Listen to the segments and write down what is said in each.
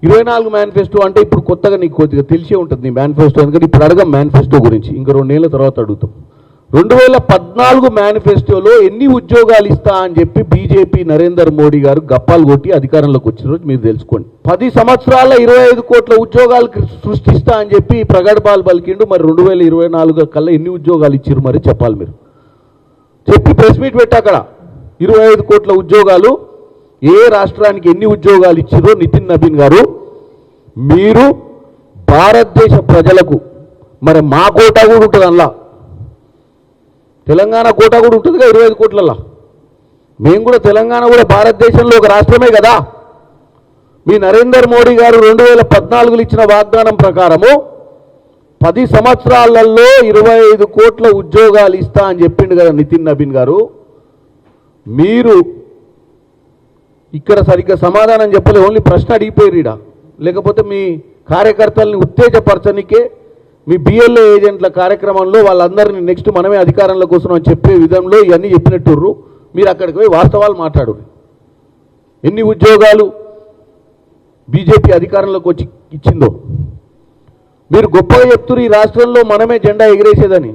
24 manifesto అంటే ఇప్పుడు కొత్తగా నీకు కొద్దిగా తెలిసే ఉంటుంది నీ మేనిఫెస్టో, ఎందుకంటే ఇప్పుడు అడగం మేనిఫెస్టో గురించి, ఇంకా 2 నెలల తర్వాత అడుగుతాం. 2014 మేనిఫెస్టోలో ఎన్ని ఉద్యోగాలు ఇస్తా అని చెప్పి బీజేపీ నరేంద్ర మోడీ గారు గప్పాలు కొట్టి అధికారంలోకి వచ్చిన రోజు మీరు తెలుసుకోండి. 10 సంవత్సరాల 25 కోట్ల ఉద్యోగాలు సృష్టిస్తా అని చెప్పి ప్రగడ్భాలు పలికిండు. మరి 2024 కల్లా ఎన్ని ఉద్యోగాలు ఇచ్చారు మరి చెప్పాలి మీరు. చెప్పి ప్రెస్ మీట్ పెట్టి అక్కడ 25 కోట్ల ఉద్యోగాలు ఏ రాష్ట్రానికి ఎన్ని ఉద్యోగాలు ఇచ్చారో నితిన్ నబీన్ గారు మీరు భారతదేశ ప్రజలకు, మరి మా కోటా కూడా ఉంటుంది అందులో, తెలంగాణ కోటా కూడా ఉంటుందిగా 25 కోట్లల్లో. మేము కూడా తెలంగాణ కూడా భారతదేశంలో ఒక రాష్ట్రమే కదా. మీ నరేంద్ర మోడీ గారు 2014లో ఇచ్చిన వాగ్దానం ప్రకారము 10 సంవత్సరాలలో 25 కోట్ల ఉద్యోగాలు ఇస్తా అని చెప్పిండు కదా నితిన్ నబీన్ గారు. మీరు ఇక్కడ సరిగ్గా సమాధానం చెప్పలే, ఓన్లీ ప్రశ్న అడిగిపోయారు ఈడ. లేకపోతే మీ కార్యకర్తల్ని ఉత్తేజపరచనికే మీ బిఎల్ఏ ఏజెంట్ల కార్యక్రమంలో వాళ్ళందరినీ నెక్స్ట్ మనమే అధికారంలోకి వస్తున్నాం అని చెప్పే విధంలో ఇవన్నీ చెప్పినట్టుర్రు. మీరు అక్కడికి పోయి వాస్తవాలు మాట్లాడు. ఎన్ని ఉద్యోగాలు బీజేపీ అధికారంలోకి వచ్చి ఇచ్చిందో మీరు గొప్పగా చెప్తున్నారు. ఈ రాష్ట్రంలో మనమే జెండా ఎగిరేసేదని.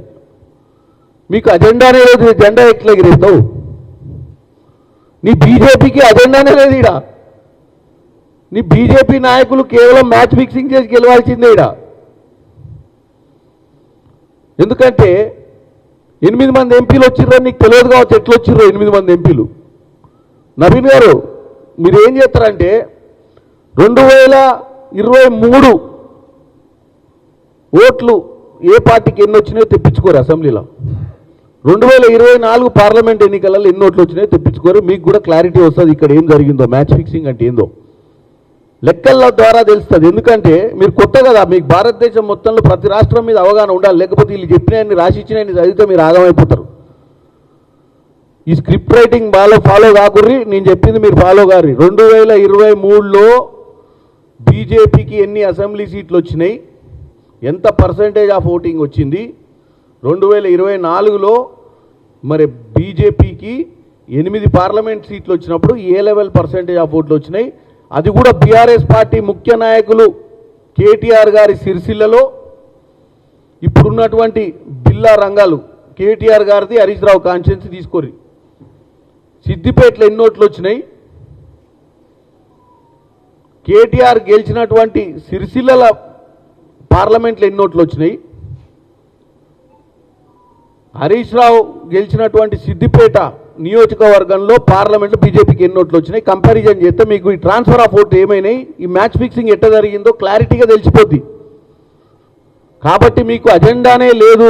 మీకు అజెండానే లేదు, జెండా ఎట్లా ఎగిరేస్తావు? నీ బీజేపీకి అజెండానే లేదు ఈడ. నీ బీజేపీ నాయకులు కేవలం మ్యాచ్ ఫిక్సింగ్ చేసి గెలవాల్సిందే ఈడ. ఎందుకంటే 8 మంది ఎంపీలు వచ్చిర్రని నీకు తెలియదు కావచ్చు ఎట్లా వచ్చిర్రో 8 మంది ఎంపీలు. నవీన్ గారు మీరు ఏం చేస్తారంటే 2023 ఓట్లు ఏ పార్టీకి ఎన్ని వచ్చినాయో తెప్పించుకోరు అసెంబ్లీలో. 2024 పార్లమెంట్ ఎన్నికలలో ఎన్ని ఓట్లు వచ్చినాయో తెప్పించుకోరు. మీకు కూడా క్లారిటీ వస్తుంది ఇక్కడ ఏం జరిగిందో, మ్యాచ్ ఫిక్సింగ్ అంటే ఏందో లెక్కల ద్వారా తెలుస్తుంది. ఎందుకంటే మీరు కొత్త కదా, మీకు భారతదేశం మొత్తంలో ప్రతి రాష్ట్రం మీద అవగాహన ఉండాలి. లేకపోతే వీళ్ళు చెప్పినన్ని రాసిచ్చినన్ని చదివితే మీరు ఆగమైపోతారు. ఈ స్క్రిప్ట్ రైటింగ్ ఫాలో కాకుర్రి, నేను చెప్పింది మీరు ఫాలో కారు. 2023లో బీజేపీకి ఎన్ని అసెంబ్లీ సీట్లు వచ్చినాయి, ఎంత పర్సెంటేజ్ ఆఫ్ ఓటింగ్ వచ్చింది, 2024లో మరి బీజేపీకి 8 పార్లమెంట్ సీట్లు వచ్చినప్పుడు ఏ లెవెల్ పర్సెంటేజ్ ఆఫ్ ఓట్లు వచ్చినాయి, అది కూడా బీఆర్ఎస్ పార్టీ ముఖ్య నాయకులు కేటీఆర్ గారి సిరిసిల్లలో, ఇప్పుడున్నటువంటి బిల్లా రంగాలు కేటీఆర్ గారిది హరీష్ రావు కాన్స్టిట్యున్సీ తీసుకోరి, సిద్దిపేటలో ఎన్ని ఓట్లు వచ్చినాయి, కేటీఆర్ గెలిచినటువంటి సిరిసిల్లల పార్లమెంట్లో ఎన్ని ఓట్లు వచ్చినాయి, హరీష్ రావు గెలిచినటువంటి సిద్దిపేట నియోజకవర్గంలో పార్లమెంట్లో బీజేపీకి ఎన్ని ఓట్లు వచ్చినాయి కంపారిజన్ చేస్తే మీకు ఈ ట్రాన్స్ఫర్ ఆఫ్ ఓట్లు ఏమైనాయి, ఈ మ్యాచ్ ఫిక్సింగ్ ఎట్లా జరిగిందో క్లారిటీగా తెలిసిపోద్ది. కాబట్టి మీకు అజెండానే లేదు,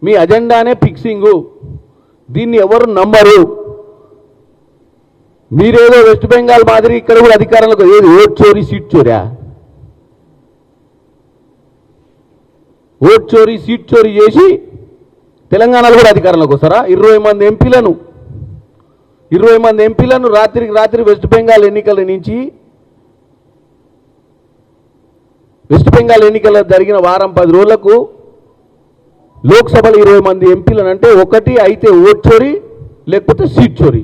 మీ అజెండానే ఫిక్సింగు, దీన్ని ఎవరు నమ్మరు. మీరేదో వెస్ట్ బెంగాల్ మాదిరి ఇక్కడ కూడా అధికారంలో ఏది ఓట్ చోరీ సీట్ చోరా, ఓట్ చోరీ సీట్ చోరీ చేసి తెలంగాణలో కూడా అధికారంలోకి వస్తారా? 20 మంది ఎంపీలను రాత్రికి రాత్రి వెస్ట్ బెంగాల్ జరిగిన వారం 10 రోజులకు లోక్సభలో 20 మంది ఎంపీలను అంటే ఒకటి అయితే ఓట్ చోరీ లేకపోతే సీట్ చోరీ.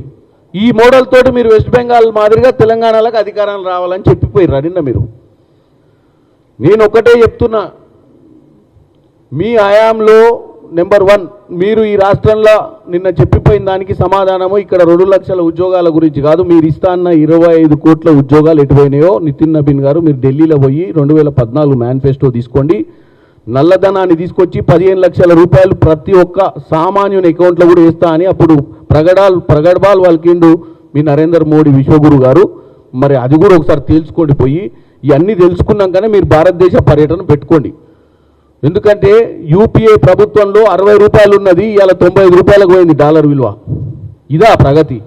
ఈ మోడల్ తోటి మీరు వెస్ట్ బెంగాల్ మాదిరిగా తెలంగాణలకు అధికారం రావాలని చెప్పిపోయారు నిన్న మీరు. నేను ఒకటే చెప్తున్నా, మీ హయాంలో నెంబర్ 1 మీరు ఈ రాష్ట్రంలో నిన్న చెప్పిపోయిన దానికి సమాధానము ఇక్కడ 2 లక్షల ఉద్యోగాల గురించి కాదు, మీరు ఇస్తా అన్న 25 కోట్ల ఉద్యోగాలు ఎటుపోయినాయో నితిన్ నబీన్ గారు మీరు ఢిల్లీలో పోయి 2014 మేనిఫెస్టో తీసుకోండి, నల్లధనాన్ని తీసుకొచ్చి 15 లక్షల రూపాయలు ప్రతి ఒక్క సామాన్యుని అకౌంట్లో కూడా వేస్తా అని అప్పుడు ప్రగడ్భాలు వాళ్ళకిండు మీ నరేంద్ర మోడీ విశ్వగురు గారు. మరి అది కూడా ఒకసారి తెలుసుకోండి పోయి. ఇవన్నీ తెలుసుకున్నాకనే మీరు భారతదేశ పర్యటన పెట్టుకోండి. ఎందుకంటే యూపీఏ ప్రభుత్వంలో 60 రూపాయలు ఉన్నది, ఇవాళ 95 రూపాయలకు పోయింది డాలర్ విలువ. ఇదా ప్రగతి?